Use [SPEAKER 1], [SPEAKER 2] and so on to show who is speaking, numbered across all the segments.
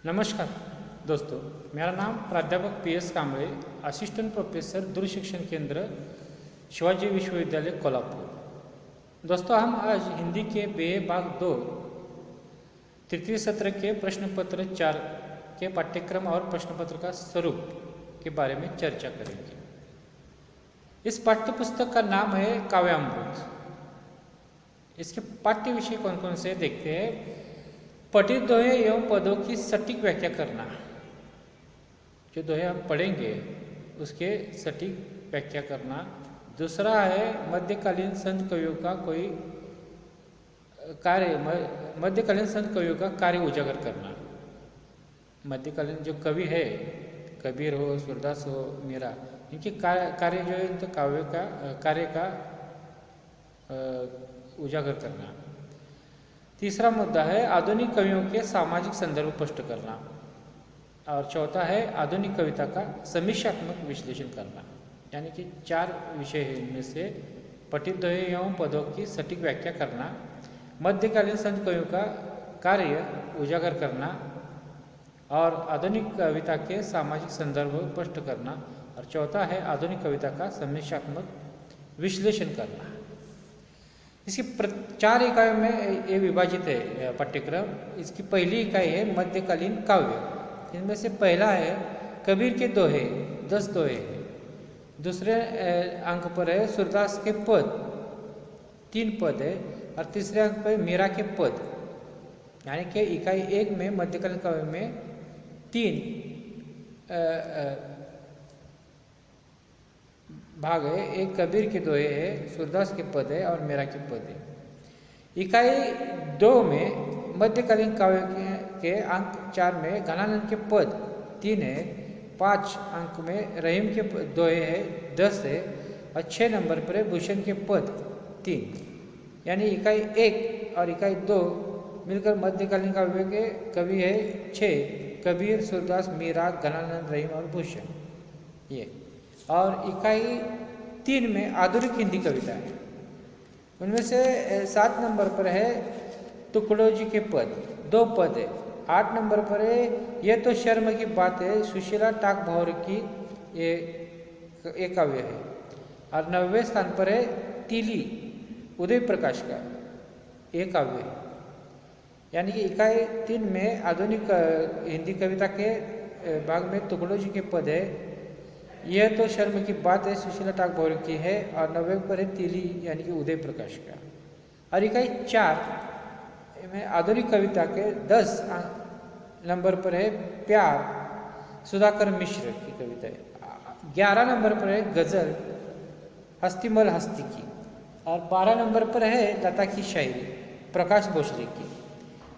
[SPEAKER 1] नमस्कार दोस्तों, मेरा नाम प्राध्यापक PS कांबळे, असिस्टेंट प्रोफेसर दूरशिक्षण केंद्र शिवाजी विश्वविद्यालय कोल्हापुर। दोस्तों, हम आज हिंदी के BA भाग 2 तृतीय सत्र के प्रश्न पत्र 4 के पाठ्यक्रम और प्रश्न पत्र का स्वरूप के बारे में चर्चा करेंगे। इस पाठ्य पुस्तक का नाम है काव्यामृत। इसके पाठ्य विषय कौन कौन से देखते हैं। पठित दोहे एवं पदों की सटीक व्याख्या करना। जो दोहे हम पढ़ेंगे उसके सटीक व्याख्या करना। दूसरा है मध्यकालीन संत कवियों का कोई कार्य, मध्यकालीन संत कवियों का कार्य उजागर करना। मध्यकालीन जो कवि है, कबीर हो, सूरदास हो, मीरा, इनके कार्य जो है इनके काव्य का कार्य का उजागर करना। तीसरा मुद्दा है आधुनिक कवियों के सामाजिक संदर्भ स्पष्ट करना। और चौथा है आधुनिक कविता का समीक्षात्मक विश्लेषण करना। यानी कि 4 विषय है इनमें से। पठित दोहे एवं पदों की सटीक व्याख्या करना, मध्यकालीन संत कवियों का कार्य उजागर करना और आधुनिक कविता के सामाजिक संदर्भ स्पष्ट करना। और चौथा है आधुनिक कविता का समीक्षात्मक विश्लेषण करना। इसकी 4 इकाइयों में ये विभाजित है पाठ्यक्रम। इसकी पहली इकाई है मध्यकालीन काव्य। इनमें से पहला है कबीर के दोहे, 10 दोहे हैं। दूसरे अंक पर है सूरदास के पद, 3 पद है। और तीसरे अंक पर मीरा के पद। यानी कि इकाई 1 में मध्यकालीन काव्य में 3 भाग है। एक कबीर के दोहे है, सूरदास के पद है और मीरा के पद है। इकाई 2 में मध्यकालीन काव्य के अंक 4 में घनानंद के पद 3 है। 5 अंक में रहीम के दोहे है, 10 है। और 6 नंबर पर है भूषण के पद 3। यानी इकाई 1 और इकाई 2 मिलकर मध्यकालीन काव्य के कवि है 6: कबीर, सूरदास, मीरा, घनानंद, रहीम और भूषण। ये और इकाई 3 में आधुनिक हिंदी कविता है। उनमें से 7 नंबर पर है टुकड़ों जी के पद, 2 पद है। 8 नंबर पर है ये तो शर्म की बात है, सुशीला टाक भौर की, ये काव्य है। और 90वें स्थान पर है तीली, उदय प्रकाश का, ये काव्य है। यानी कि इकाई 3 में आधुनिक हिंदी कविता के भाग में टुकड़ों जी के पद है, यह तो शर्म की बात है, सुशीला टाक भौर की है। और 90 पर है तीली, यानी कि उदय प्रकाश का। और इकाई 4 में आधुनिक कविता के 10 नंबर पर है प्यार, सुधाकर मिश्र की कविता है। 11 नंबर पर है गजल, हस्तिमल हस्ती की। और 12 नंबर पर है लता की शायरी, प्रकाश भोसले की।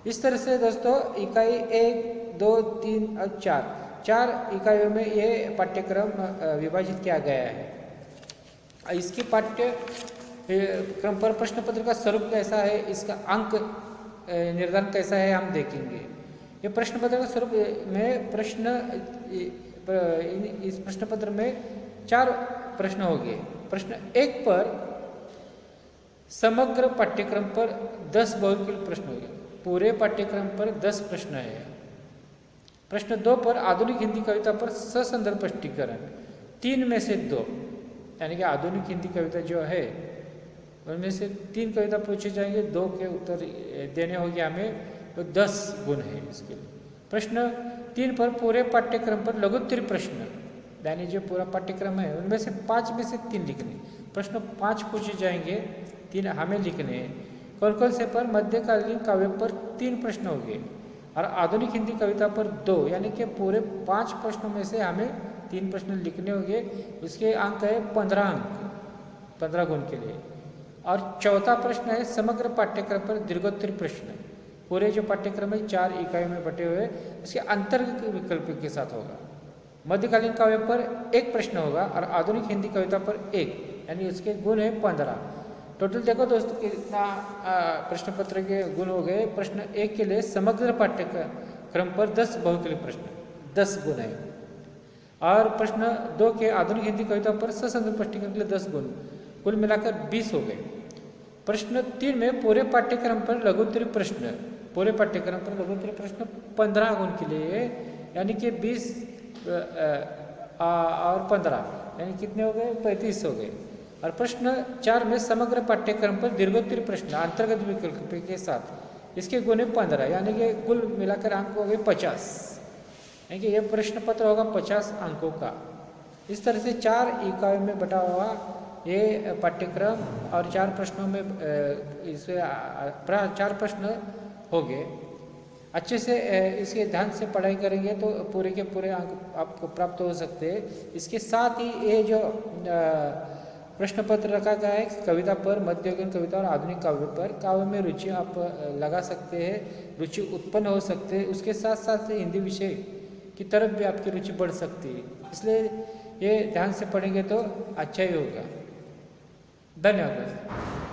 [SPEAKER 1] इस तरह से दोस्तों इकाई 1, 2, 3 और 4 इकाइयों में ये पाठ्यक्रम विभाजित किया गया है। इसके पाठ्यक्रम पर प्रश्न पत्र का स्वरूप कैसा है, इसका अंक निर्धारण कैसा है, हम देखेंगे। ये प्रश्न पत्र का स्वरूप में इस प्रश्न पत्र में 4 प्रश्न होंगे। प्रश्न 1 पर समग्र पाठ्यक्रम पर 10 बहुविकल्पी प्रश्न होंगे। पूरे पाठ्यक्रम पर 10 प्रश्न है। प्रश्न 2 पर आधुनिक हिंदी कविता पर ससंदर्भ स्पष्टीकरण, 3 में से 2। यानी कि आधुनिक हिंदी कविता जो है उनमें से 3 कविता पूछे जाएंगे, 2 के उत्तर देने होंगे हमें, तो 10 गुण है इसके लिए। प्रश्न 3 पर पूरे पाठ्यक्रम पर लघुत्तरीय प्रश्न, यानी जो पूरा पाठ्यक्रम है उनमें से 5 में से 3 लिखने। प्रश्न 5 पूछे जाएंगे, 3 हमें लिखने हैं। कौन से पर मध्यकालीन काव्य पर 3 प्रश्न होंगे और आधुनिक हिंदी कविता पर 2। यानी कि पूरे 5 प्रश्नों में से हमें 3 प्रश्न लिखने होंगे। उसके अंक है 15 अंक, 15 गुण के लिए। और चौथा प्रश्न है समग्र पाठ्यक्रम पर दीर्घोत्तरीय प्रश्न। पूरे जो पाठ्यक्रम है 4 इकाइयों में बटे हुए, उसके अंतर्गत विकल्प के साथ होगा। मध्यकालीन काव्य पर 1 प्रश्न होगा और आधुनिक हिंदी कविता पर 1, यानी उसके गुण है 15। टोटल देखो दोस्तों कितना प्रश्न पत्र के गुण हो गए। प्रश्न 1 के लिए समग्र पाठ्यक्रम पर 10 बहुविकल्पी प्रश्न, 10 गुण है। और प्रश्न 2 के आधुनिक हिंदी कविता पर ससंदर्भ स्पष्टीकरण के लिए 10 गुण, कुल मिलाकर 20 हो गए। प्रश्न 3 में पूरे पाठ्यक्रम पर लघुत्तरीय प्रश्न पूरे पाठ्यक्रम पर लघुत्तरीय प्रश्न 15 गुण के लिए, यानी कि 20 और 15 यानी कितने हो गए, 35 हो गए। और प्रश्न 4 में समग्र पाठ्यक्रम पर दीर्घोत्तरीय प्रश्न अंतर्गत विकल्प के साथ, इसके गुण 15 यानी कि कुल मिलाकर अंक हो गए 50, यानी कि यह प्रश्न पत्र होगा 50 अंकों का। इस तरह से 4 इकाइयों में बटा हुआ ये पाठ्यक्रम और 4 प्रश्नों में इसे 4 प्रश्न हो गए। अच्छे से इसके ध्यान से पढ़ाई करेंगे तो पूरे के पूरे अंक आपको प्राप्त हो सकते हैं। इसके साथ ही ये जो प्रश्न पत्र रखा गया है कविता पर, मध्ययुगीन कविता और आधुनिक काव्य पर, काव्य में रुचि आप लगा सकते हैं, रुचि उत्पन्न हो सकते हैं। उसके साथ साथ हिंदी विषय की तरफ भी आपकी रुचि बढ़ सकती है, इसलिए ये ध्यान से पढ़ेंगे तो अच्छा ही होगा। धन्यवाद।